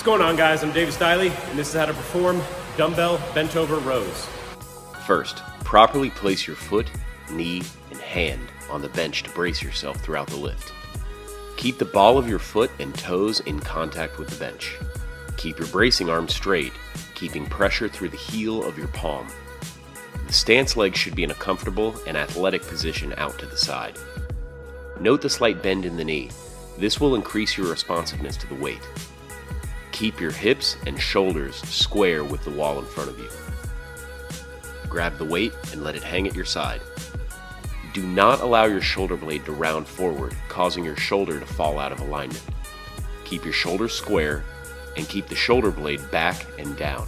What's going on, guys? I'm David Stiley, and this is how to perform dumbbell bent over rows. First, properly place your foot, knee, and hand on the bench to brace yourself throughout the lift. Keep the ball of your foot and toes in contact with the bench. Keep your bracing arm straight, keeping pressure through the heel of your palm. The stance leg should be in a comfortable and athletic position out to the side. Note the slight bend in the knee. This will increase your responsiveness to the weight. Keep your hips and shoulders square with the wall in front of you. Grab the weight and let it hang at your side. Do not allow your shoulder blade to round forward, causing your shoulder to fall out of alignment. Keep your shoulders square and keep the shoulder blade back and down.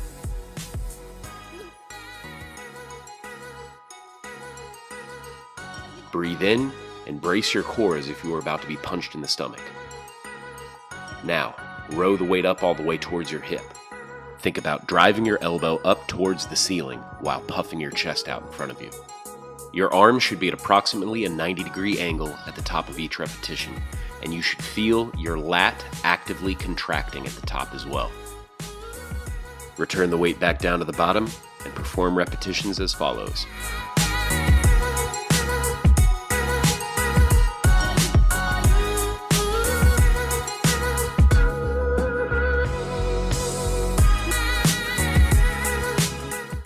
Breathe in and brace your core as if you were about to be punched in the stomach. Now, row the weight up all the way towards your hip. Think about driving your elbow up towards the ceiling while puffing your chest out in front of you. Your arms should be at approximately a 90-degree angle at the top of each repetition, and you should feel your lat actively contracting at the top as well. Return the weight back down to the bottom and perform repetitions as follows.